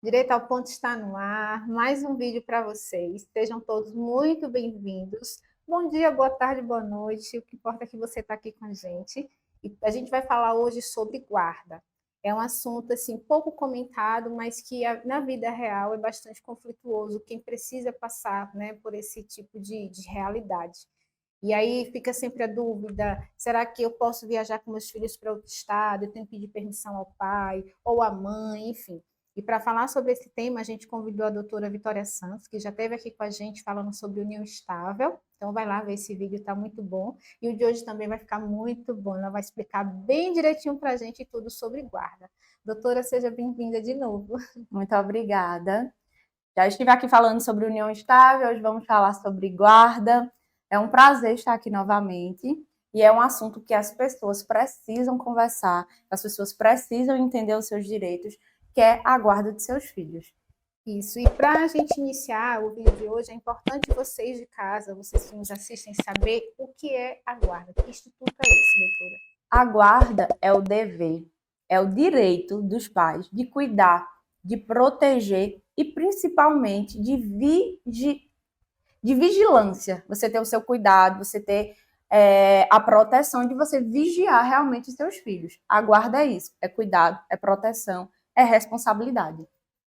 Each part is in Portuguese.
Direito ao Ponto está no ar, mais um vídeo para vocês. Sejam todos muito bem-vindos. Bom dia, boa tarde, boa noite. O que importa é que você está aqui com a gente. E a gente vai falar hoje sobre guarda. É um assunto assim pouco comentado, mas que na vida real é bastante conflituoso. Quem precisa passar, né, por esse tipo de realidade. E aí fica sempre a dúvida: será que eu posso viajar com meus filhos para outro estado? Eu tenho que pedir permissão ao pai ou à mãe, enfim. E para falar sobre esse tema, a gente convidou a doutora Vitória Santos, que já esteve aqui com a gente falando sobre união estável. Então, vai lá ver esse vídeo, está muito bom. E o de hoje também vai ficar muito bom. Ela vai explicar bem direitinho para a gente tudo sobre guarda. Doutora, seja bem-vinda de novo. Muito obrigada. Já estive aqui falando sobre união estável, hoje vamos falar sobre guarda. É um prazer estar aqui novamente e é um assunto que as pessoas precisam conversar, as pessoas precisam entender os seus direitos, que é a guarda de seus filhos. Isso, e para a gente iniciar o vídeo de hoje, é importante vocês de casa, vocês que nos assistem, saber o que é a guarda. Que instituto é esse, doutora? A guarda é o dever, é o direito dos pais de cuidar, de proteger e principalmente de vigilância. Você ter o seu cuidado, você ter a proteção de você vigiar realmente os seus filhos. A guarda é isso, é cuidado, é proteção, é responsabilidade.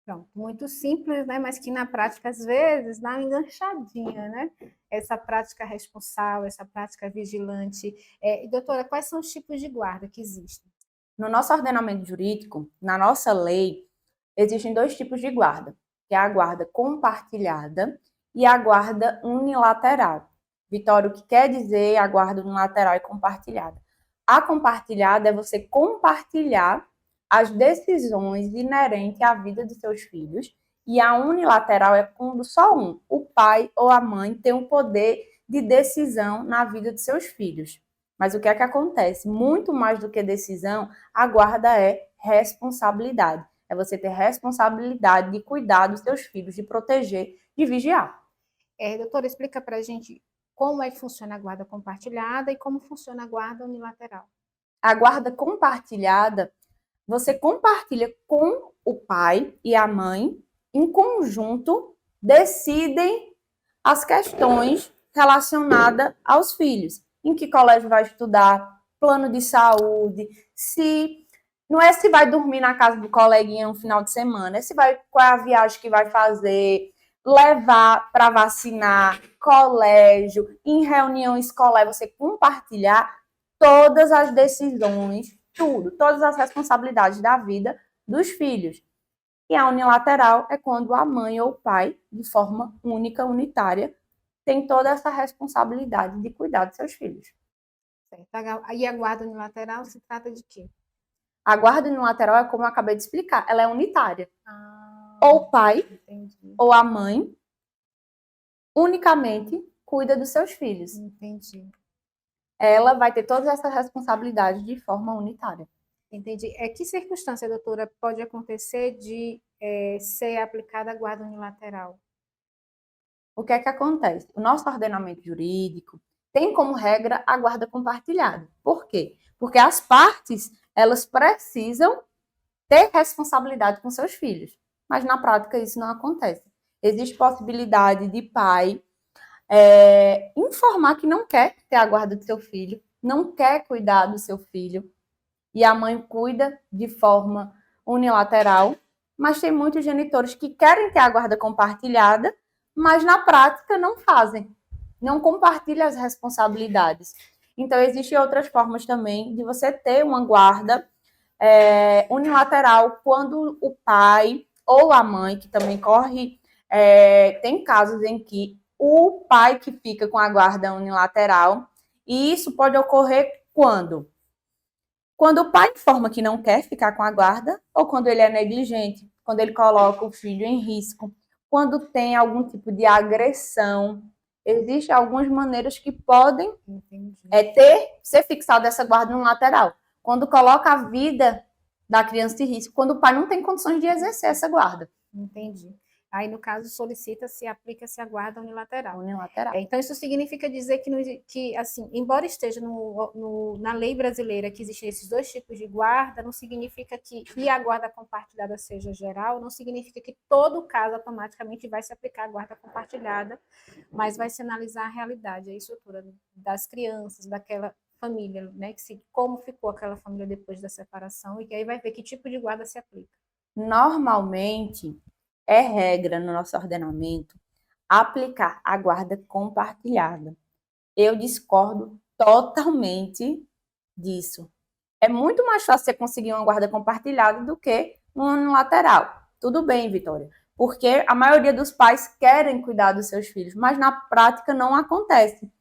Pronto, muito simples, né? Mas que na prática, às vezes, dá uma enganchadinha, né? Essa prática responsável, essa prática vigilante. E, doutora, quais são os tipos de guarda que existem? No nosso ordenamento jurídico, na nossa lei, existem dois tipos de guarda, que é a guarda compartilhada e a guarda unilateral. Vitória, o que quer dizer a guarda unilateral e compartilhada? A compartilhada é você compartilhar as decisões inerentes à vida de seus filhos, e a unilateral é quando só o pai ou a mãe, tem o poder de decisão na vida de seus filhos. Mas o que é que acontece? Muito mais do que decisão, a guarda é responsabilidade. É você ter responsabilidade de cuidar dos seus filhos, de proteger, de vigiar. Doutora, explica para a gente como é que funciona a guarda compartilhada e como funciona a guarda unilateral. A guarda compartilhada, você compartilha com o pai e a mãe, em conjunto, decidem as questões relacionadas aos filhos. Em que colégio vai estudar, plano de saúde, se não é se vai dormir na casa do coleguinha no final de semana, é se vai qual é a viagem que vai fazer, levar para vacinar, colégio, em reunião escolar, você compartilhar todas as decisões, tudo, todas as responsabilidades da vida dos filhos. E a unilateral é quando a mãe ou o pai, de forma única, unitária, tem toda essa responsabilidade de cuidar de seus filhos. Certo. E a guarda unilateral se trata de quê? A guarda unilateral é como eu acabei de explicar, ela é unitária. Ou o pai Entendi. ou a mãe unicamente cuida dos seus filhos. Entendi. Ela vai ter todas essas responsabilidades de forma unitária. Entendi. Que circunstância, doutora, pode acontecer de ser aplicada a guarda unilateral? O que é que acontece? O nosso ordenamento jurídico tem como regra a guarda compartilhada. Por quê? Porque as partes, elas precisam ter responsabilidade com seus filhos. Mas na prática isso não acontece. Existe possibilidade de pai informar que não quer ter a guarda do seu filho, não quer cuidar do seu filho, e a mãe cuida de forma unilateral, mas tem muitos genitores que querem ter a guarda compartilhada, mas na prática não fazem, não compartilham as responsabilidades. Então, existem outras formas também de você ter uma guarda unilateral quando o pai ou a mãe, que também corre, tem casos em que o pai que fica com a guarda unilateral, e isso pode ocorrer quando? Quando o pai informa que não quer ficar com a guarda, ou quando ele é negligente, quando ele coloca o filho em risco, quando tem algum tipo de agressão. Existem algumas maneiras que podem ser fixada essa guarda no lateral. Quando coloca a vida da criança em risco, quando o pai não tem condições de exercer essa guarda. Entendi. Aí, no caso, solicita-se, aplica-se a guarda unilateral. Unilateral. Então, isso significa dizer que assim, embora esteja na lei brasileira que existem esses dois tipos de guarda, não significa que a guarda compartilhada seja geral, não significa que todo caso automaticamente vai se aplicar a guarda compartilhada, mas vai se analisar a realidade, a estrutura das crianças, daquela família, né? Como ficou aquela família depois da separação, e que aí vai ver que tipo de guarda se aplica. Normalmente, é regra no nosso ordenamento aplicar a guarda compartilhada. Eu discordo totalmente disso. É muito mais fácil você conseguir uma guarda compartilhada do que uma unilateral. Tudo bem, Vitória, porque a maioria dos pais querem cuidar dos seus filhos, mas na prática não acontece.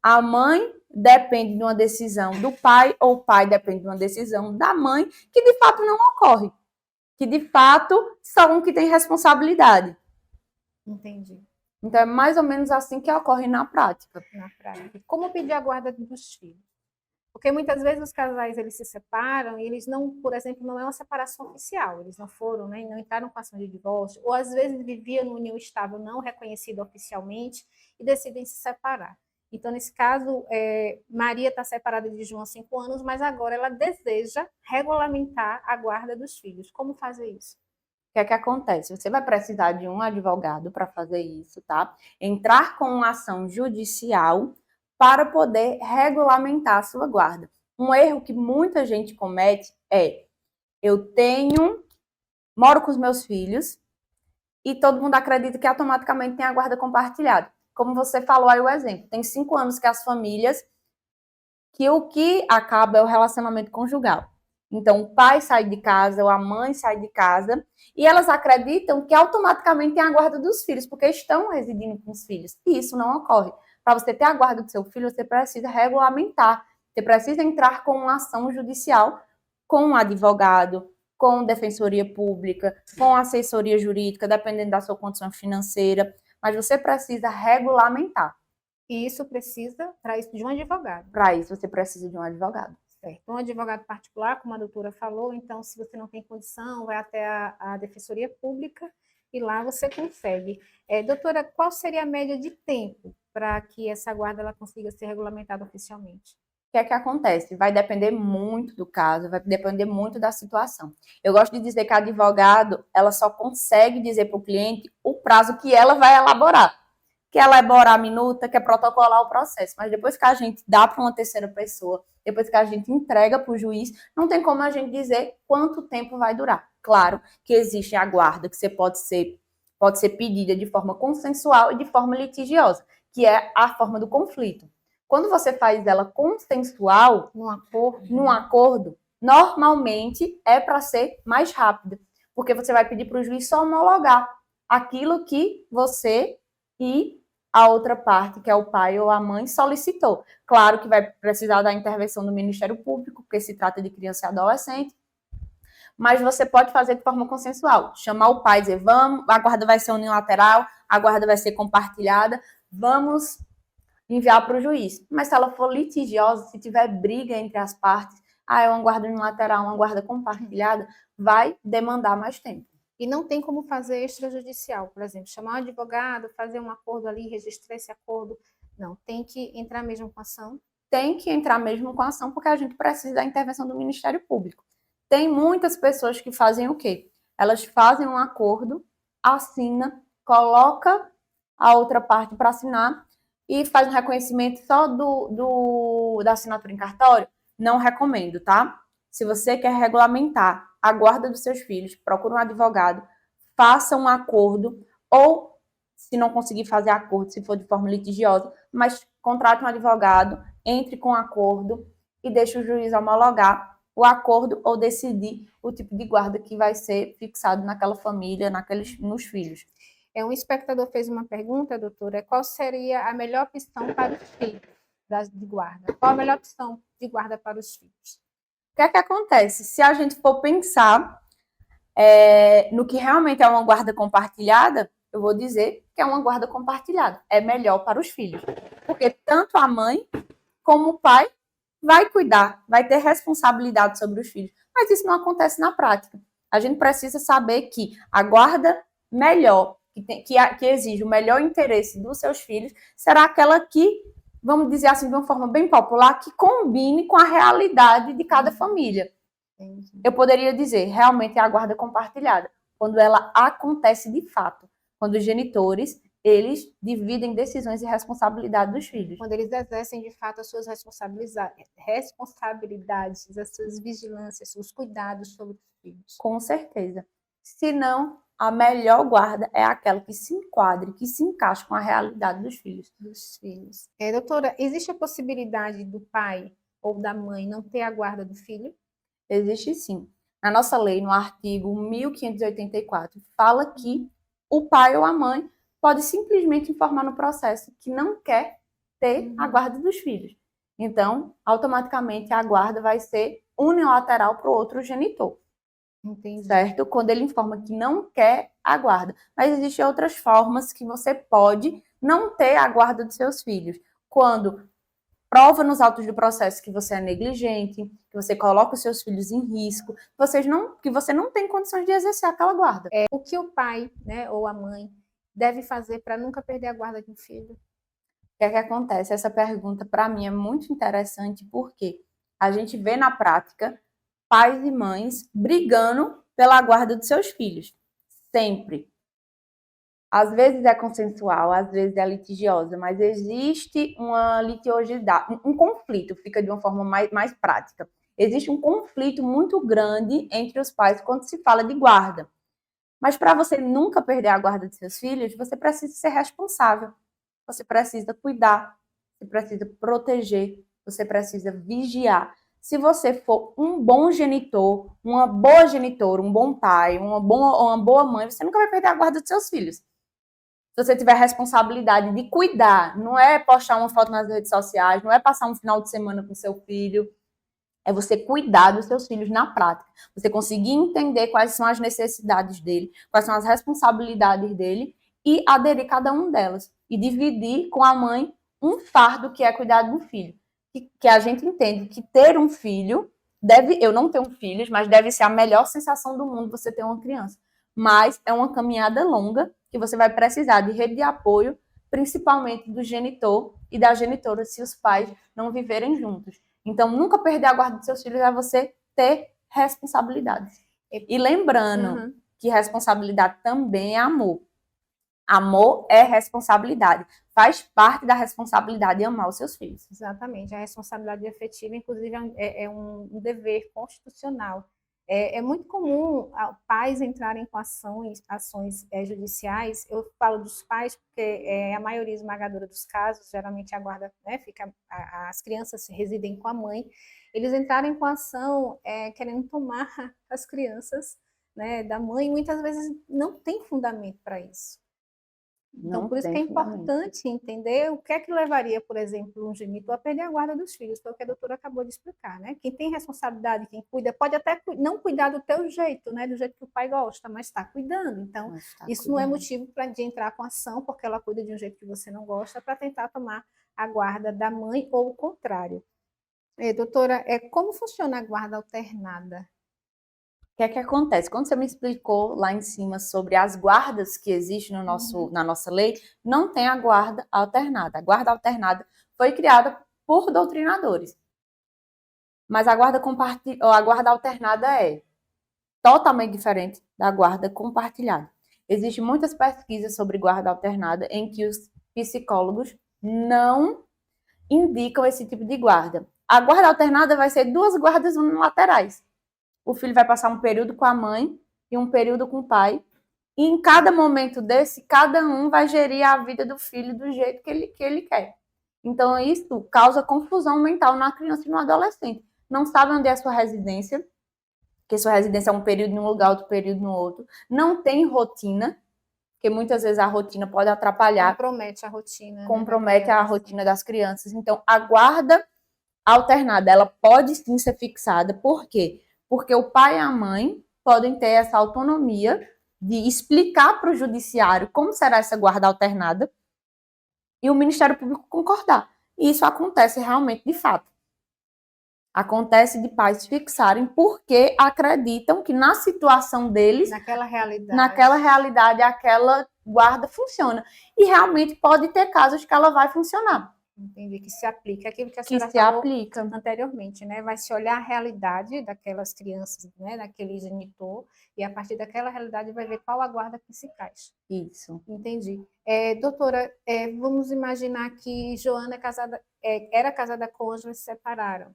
A mãe depende de uma decisão do pai, ou o pai depende de uma decisão da mãe, que de fato não ocorre. Que de fato são que têm responsabilidade. Entendi. Então é mais ou menos assim que ocorre na prática. Na prática. Como pedir a guarda dos filhos? Porque muitas vezes os casais eles se separam e eles não, por exemplo, não é uma separação oficial, eles não foram, né, não entraram com ação de divórcio, ou às vezes viviam numa união estável não reconhecida oficialmente e decidem se separar. Então, nesse caso, Maria está separada de João há 5 anos, mas agora ela deseja regulamentar a guarda dos filhos. Como fazer isso? O que é que acontece? Você vai precisar de um advogado para fazer isso, tá? Entrar com uma ação judicial para poder regulamentar a sua guarda. Um erro que muita gente comete é: eu moro com os meus filhos e todo mundo acredita que automaticamente tem a guarda compartilhada. Como você falou aí o exemplo, tem 5 anos que as famílias, que o que acaba é o relacionamento conjugal. Então, o pai sai de casa ou a mãe sai de casa e elas acreditam que automaticamente tem a guarda dos filhos, porque estão residindo com os filhos. E isso não ocorre. Para você ter a guarda do seu filho, você precisa regulamentar. Você precisa entrar com uma ação judicial, com um advogado, com defensoria pública, com assessoria jurídica, dependendo da sua condição financeira. Mas você precisa regulamentar. E isso precisa, para isso, de um advogado. Para isso, você precisa de um advogado. Certo. Um advogado particular, como a doutora falou, então, se você não tem condição, vai até a defensoria pública e lá você consegue. Doutora, qual seria a média de tempo para que essa guarda ela consiga ser regulamentada oficialmente? O que é que acontece? Vai depender muito do caso, vai depender muito da situação. Eu gosto de dizer que a advogado, ela só consegue dizer para o cliente o prazo que ela vai elaborar. Quer elaborar a minuta, quer protocolar o processo. Mas depois que a gente dá para uma terceira pessoa, depois que a gente entrega para o juiz, não tem como a gente dizer quanto tempo vai durar. Claro que existe a guarda, que você pode ser pedida de forma consensual e de forma litigiosa, que é a forma do conflito. Quando você faz dela consensual, num acordo, normalmente é para ser mais rápida, porque você vai pedir para o juiz só homologar aquilo que você e a outra parte, que é o pai ou a mãe, solicitou. Claro que vai precisar da intervenção do Ministério Público, porque se trata de criança e adolescente, mas você pode fazer de forma consensual. Chamar o pai e dizer, vamos, a guarda vai ser unilateral, a guarda vai ser compartilhada, vamos enviar para o juiz. Mas se ela for litigiosa, se tiver briga entre as partes, é uma guarda unilateral, uma guarda compartilhada, vai demandar mais tempo. E não tem como fazer extrajudicial, por exemplo, chamar um advogado, fazer um acordo ali, registrar esse acordo. Não, tem que entrar mesmo com a ação. Tem que entrar mesmo com a ação, porque a gente precisa da intervenção do Ministério Público. Tem muitas pessoas que fazem o quê? Elas fazem um acordo, assina, coloca a outra parte para assinar e faz um reconhecimento só da assinatura em cartório. Não recomendo, tá? Se você quer regulamentar a guarda dos seus filhos, procure um advogado, faça um acordo, ou, se não conseguir fazer acordo, se for de forma litigiosa, mas contrate um advogado, entre com acordo e deixe o juiz homologar o acordo ou decidir o tipo de guarda que vai ser fixado naquela família, nos filhos. Um espectador fez uma pergunta, doutora, qual seria a melhor opção para os filhos de guarda? Qual a melhor opção de guarda para os filhos? O que é que acontece? Se a gente for pensar no que realmente é uma guarda compartilhada, eu vou dizer que é uma guarda compartilhada. É melhor para os filhos. Porque tanto a mãe como o pai vai cuidar, vai ter responsabilidade sobre os filhos. Mas isso não acontece na prática. A gente precisa saber que a guarda melhor que exige o melhor interesse dos seus filhos, será aquela que, vamos dizer assim, de uma forma bem popular, que combine com a realidade de cada família. Entendi. Eu poderia dizer, realmente é a guarda compartilhada, quando ela acontece de fato, quando os genitores, eles dividem decisões e responsabilidade dos filhos. Quando eles exercem de fato as suas responsabilidades, as suas vigilâncias, os cuidados sobre os filhos. Com certeza. Se não, a melhor guarda é aquela que se enquadre, que se encaixe com a realidade dos filhos. Doutora, existe a possibilidade do pai ou da mãe não ter a guarda do filho? Existe sim. Na nossa lei, no artigo 1584, fala que o pai ou a mãe pode simplesmente informar no processo que não quer ter a guarda dos filhos. Então, automaticamente, a guarda vai ser unilateral para o outro genitor. Entendi. Certo? Quando ele informa que não quer a guarda. Mas existem outras formas que você pode não ter a guarda dos seus filhos. Quando prova nos autos do processo que você é negligente, que você coloca os seus filhos em risco, que você não tem condições de exercer aquela guarda. O que o pai, né, ou a mãe deve fazer para nunca perder a guarda de um filho? O que é que acontece? Essa pergunta, para mim, é muito interessante porque a gente vê na prática pais e mães brigando pela guarda dos seus filhos. Sempre. Às vezes é consensual, às vezes é litigiosa, mas existe uma litigiosidade, um conflito, fica de uma forma mais prática. Existe um conflito muito grande entre os pais quando se fala de guarda. Mas para você nunca perder a guarda de seus filhos, você precisa ser responsável. Você precisa cuidar, você precisa proteger, você precisa vigiar. Se você for um bom genitor, uma boa genitora, um bom pai, uma boa mãe, você nunca vai perder a guarda dos seus filhos. Se você tiver a responsabilidade de cuidar, não é postar uma foto nas redes sociais, não é passar um final de semana com seu filho, é você cuidar dos seus filhos na prática. Você conseguir entender quais são as necessidades dele, quais são as responsabilidades dele e aderir cada uma delas. E dividir com a mãe um fardo que é cuidar do filho. Que a gente entende que ter um filho eu não tenho filhos, mas deve ser a melhor sensação do mundo você ter uma criança. Mas é uma caminhada longa que você vai precisar de rede de apoio, principalmente do genitor e da genitora, se os pais não viverem juntos. Então, nunca perder a guarda dos seus filhos é você ter responsabilidade. E lembrando que responsabilidade também é amor. Amor é responsabilidade. Faz parte da responsabilidade amar os seus filhos. Exatamente. A responsabilidade afetiva, inclusive, é um dever constitucional. É muito comum pais entrarem com ações judiciais. Eu falo dos pais porque a maioria esmagadora dos casos, geralmente a guarda, né, as crianças residem com a mãe. Eles entrarem com ação querendo tomar as crianças, né, da mãe, e muitas vezes não tem fundamento para isso. Então, por isso que é importante entender o que é que levaria, por exemplo, um genitor a perder a guarda dos filhos, foi o que a doutora acabou de explicar, né? Quem tem responsabilidade, quem cuida, pode até não cuidar do teu jeito, né? Do jeito que o pai gosta, mas está cuidando. Então, isso não é motivo de entrar com ação, porque ela cuida de um jeito que você não gosta, para tentar tomar a guarda da mãe ou o contrário. Doutora, como funciona a guarda alternada? O que é que acontece? Quando você me explicou lá em cima sobre as guardas que existem na nossa lei, não tem a guarda alternada. A guarda alternada foi criada por doutrinadores. Mas a guarda alternada é totalmente diferente da guarda compartilhada. Existem muitas pesquisas sobre guarda alternada em que os psicólogos não indicam esse tipo de guarda. A guarda alternada vai ser 2 guardas unilaterais. O filho vai passar um período com a mãe e um período com o pai. E em cada momento desse, cada um vai gerir a vida do filho do jeito que ele quer. Então, isso causa confusão mental na criança e no adolescente. Não sabe onde é a sua residência, porque sua residência é um período em um lugar, outro período no outro. Não tem rotina, porque muitas vezes a rotina pode atrapalhar. Compromete a rotina. Compromete a rotina das crianças. Então, a guarda alternada, ela pode sim ser fixada. Por quê? Porque o pai e a mãe podem ter essa autonomia de explicar para o judiciário como será essa guarda alternada e o Ministério Público concordar. E isso acontece realmente de fato. Acontece de pais fixarem porque acreditam que na situação deles, naquela realidade, aquela guarda funciona. E realmente pode ter casos que ela vai funcionar. Entendi, que se aplica. Aquilo que a Que senhora se falou aplica. anteriormente, né? Vai se olhar a realidade daquelas crianças, né? Daquele genitor, e a partir daquela realidade vai ver qual a guarda que se encaixa. Isso. Entendi. Doutora, vamos imaginar que Joana era casada com Ângela e se separaram.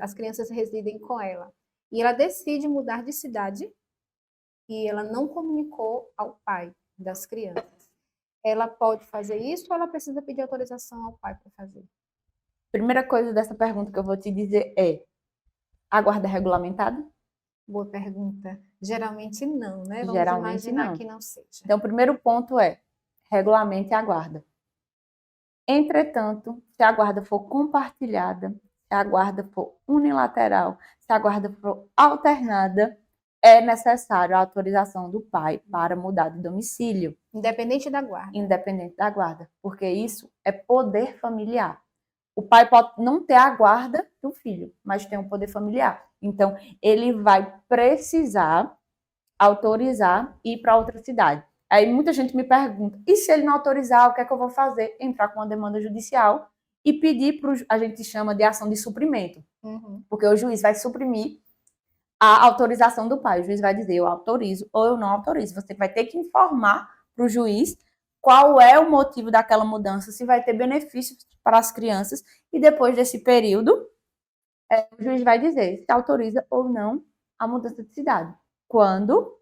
As crianças residem com ela. E ela decide mudar de cidade e ela não comunicou ao pai das crianças. Ela pode fazer isso ou ela precisa pedir autorização ao pai para fazer? Primeira coisa dessa pergunta que eu vou te dizer é: a guarda é regulamentada? Boa pergunta. Geralmente não, né? Vamos Geralmente imaginar não. que não seja. Então, o primeiro ponto é: regulamente a guarda. Entretanto, se a guarda for compartilhada, se a guarda for unilateral, se a guarda for alternada, é necessário a autorização do pai para mudar de domicílio. Independente da guarda. Independente da guarda, porque isso é poder familiar. O pai pode não ter a guarda do filho, mas tem um poder familiar. Então, ele vai precisar autorizar ir para outra cidade. Aí muita gente me pergunta, e se ele não autorizar, o que é que eu vou fazer? Entrar com uma demanda judicial e pedir para a gente chama de ação de suprimento. Porque o juiz vai suprimir a autorização do pai. O juiz vai dizer, eu autorizo ou eu não autorizo. Você vai ter que informar para o juiz qual é o motivo daquela mudança, se vai ter benefícios para as crianças, e depois desse período, o juiz vai dizer se autoriza ou não a mudança de cidade. Quando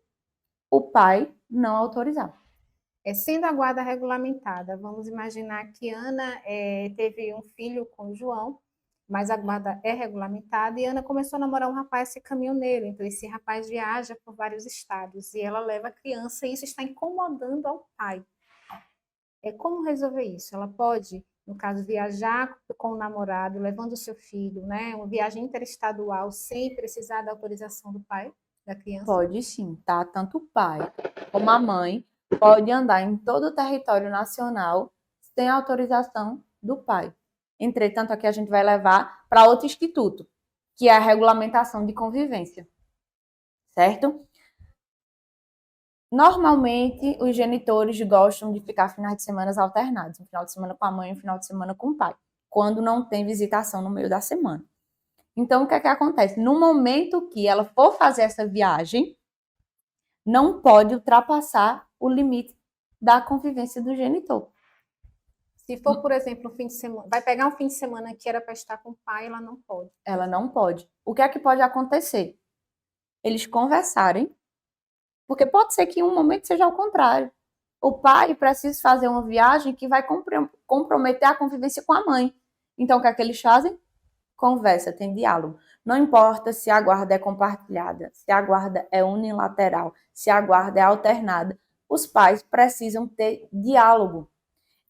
o pai não autorizar. Sendo a guarda regulamentada, vamos imaginar que Ana teve um filho com João, mas a guarda é regulamentada e Ana começou a namorar um rapaz que é caminhoneiro, então esse rapaz viaja por vários estados e ela leva a criança e isso está incomodando ao pai. Como resolver isso? Ela pode, no caso, viajar com o namorado, levando o seu filho, né? Uma viagem interestadual sem precisar da autorização do pai da criança? Pode sim, tá? Tanto o pai como a mãe pode andar em todo o território nacional sem autorização do pai. Entretanto, aqui a gente vai levar para outro instituto, que é a regulamentação de convivência, certo? Normalmente, os genitores gostam de ficar finais de semana alternados, um final de semana com a mãe e um final de semana com o pai, quando não tem visitação no meio da semana. Então, o que é que acontece? No momento que ela for fazer essa viagem, não pode ultrapassar o limite da convivência do genitor. Se for, por exemplo, um fim de semana, vai pegar um fim de semana que era para estar com o pai, ela não pode. Ela não pode. O que é que pode acontecer? Eles conversarem, porque pode ser que em um momento seja ao contrário. O pai precisa fazer uma viagem que vai comprometer a convivência com a mãe. Então, o que é que eles fazem? Conversa, tem diálogo. Não importa se a guarda é compartilhada, se a guarda é unilateral, se a guarda é alternada, os pais precisam ter diálogo.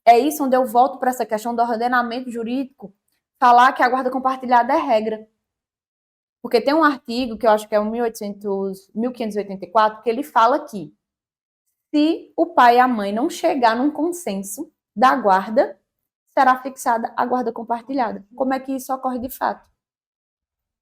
É isso onde eu volto para essa questão do ordenamento jurídico, falar que a guarda compartilhada é regra. Porque tem um artigo, que eu acho que é o 1584, que ele fala que se o pai e a mãe não chegar num consenso da guarda, será fixada a guarda compartilhada. Como é que isso ocorre de fato?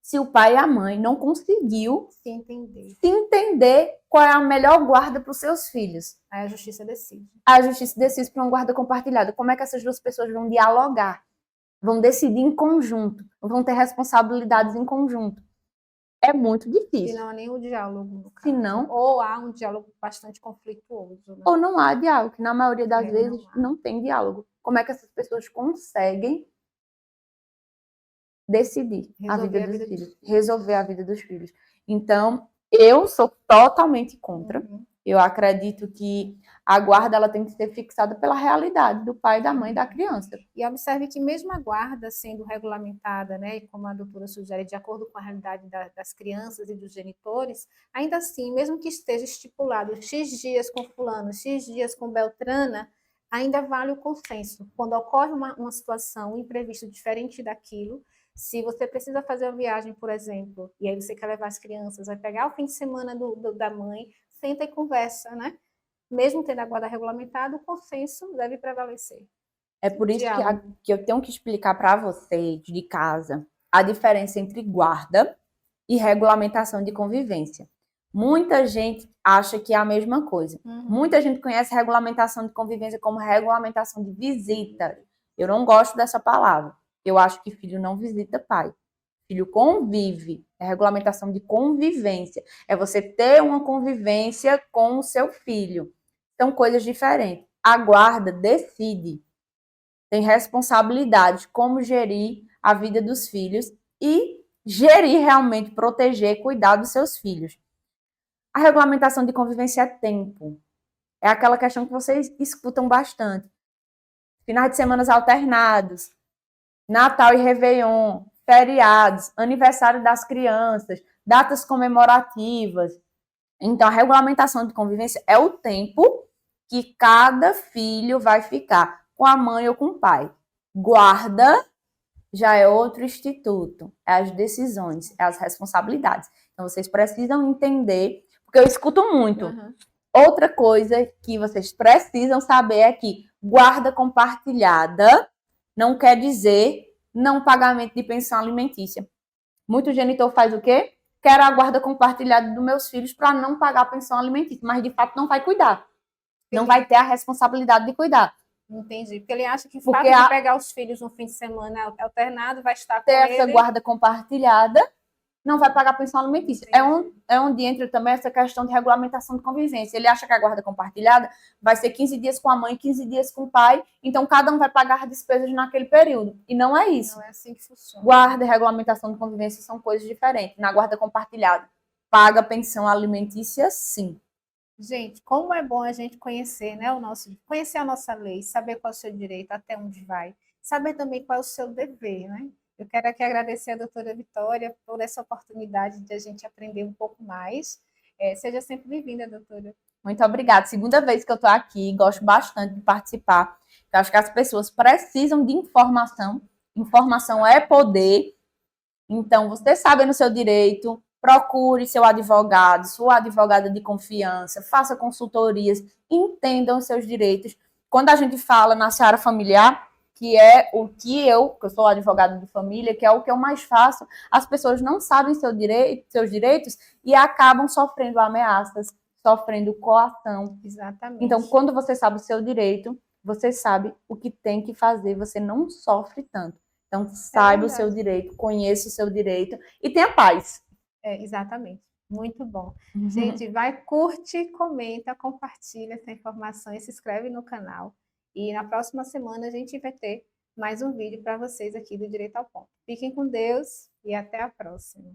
Se o pai e a mãe não conseguiu se entender qual é a melhor guarda para os seus filhos. Aí a justiça decide. A justiça decide para uma guarda compartilhada. Como é que essas duas pessoas vão dialogar? Vão decidir em conjunto, vão ter responsabilidades em conjunto. É muito difícil. Se não há nenhum diálogo, no caso. Se não, ou há um diálogo bastante conflituoso. Né? Ou não há diálogo, que na maioria das vezes não tem diálogo. Como é que essas pessoas conseguem decidir a vida dos filhos, resolver a vida dos filhos? Então, eu sou totalmente contra. Eu acredito que a guarda ela tem que ser fixada pela realidade do pai, da mãe e da criança. E observe que mesmo a guarda sendo regulamentada, né, como a doutora sugere, de acordo com a realidade das crianças e dos genitores, ainda assim, mesmo que esteja estipulado X dias com fulano, X dias com Beltrana, ainda vale o consenso. Quando ocorre uma situação, um imprevisto diferente daquilo, se você precisa fazer uma viagem, por exemplo, e aí você quer levar as crianças, vai pegar o fim de semana da mãe, senta e conversa, né? Mesmo tendo a guarda regulamentada, o consenso deve prevalecer. É por isso que eu tenho que explicar para vocês de casa a diferença entre guarda e regulamentação de convivência. Muita gente acha que é a mesma coisa. Muita gente conhece regulamentação de convivência como regulamentação de visita. Eu não gosto dessa palavra. Eu acho que filho não visita pai. Filho convive. É regulamentação de convivência. É você ter uma convivência com o seu filho. São coisas diferentes. A guarda decide. Tem responsabilidade como gerir a vida dos filhos e gerir realmente, proteger, cuidar dos seus filhos. A regulamentação de convivência é tempo. É aquela questão que vocês escutam bastante. Finais de semanas alternados, Natal e Réveillon, feriados, aniversário das crianças, datas comemorativas. Então, a regulamentação de convivência é o tempo que cada filho vai ficar com a mãe ou com o pai. Guarda já é outro instituto, é as decisões, é as responsabilidades. Então, vocês precisam entender, porque eu escuto muito. Outra coisa que vocês precisam saber é que guarda compartilhada não quer dizer não pagamento de pensão alimentícia. Muito genitor faz o quê? Quero a guarda compartilhada dos meus filhos para não pagar a pensão alimentícia, mas de fato não vai cuidar. Não vai ter a responsabilidade de cuidar. Entendi. Porque ele acha que o fato de pegar os filhos no fim de semana alternado vai estar com ter ele... essa guarda compartilhada, não vai pagar pensão alimentícia. É onde entra também essa questão de regulamentação de convivência. Ele acha que a guarda compartilhada vai ser 15 dias com a mãe, 15 dias com o pai, então cada um vai pagar despesas naquele período. E não é isso. Não é assim que funciona. Guarda e regulamentação de convivência são coisas diferentes. Na guarda compartilhada, paga pensão alimentícia, sim. Gente, como é bom a gente conhecer, né, conhecer a nossa lei, saber qual é o seu direito, até onde vai, saber também qual é o seu dever, né? Eu quero aqui agradecer a doutora Vitória por essa oportunidade de a gente aprender um pouco mais. Seja sempre bem-vinda, doutora. Muito obrigada. Segunda vez que eu estou aqui, gosto bastante de participar. Eu acho que as pessoas precisam de informação. Informação é poder. Então, você sabe no seu direito, procure seu advogado, sua advogada de confiança, faça consultorias, entendam os seus direitos. Quando a gente fala na seara familiar, que é o que eu sou advogada de família, que é o que eu mais faço, as pessoas não sabem seus direitos e acabam sofrendo ameaças, sofrendo coação. Exatamente. Então, quando você sabe o seu direito, você sabe o que tem que fazer, você não sofre tanto. Então, saiba o seu direito, conheça o seu direito e tenha paz. Exatamente. Muito bom. Gente, vai, curte, comenta, compartilha essa informação e se inscreve no canal. E na próxima semana a gente vai ter mais um vídeo para vocês aqui do Direito ao Ponto. Fiquem com Deus e até a próxima.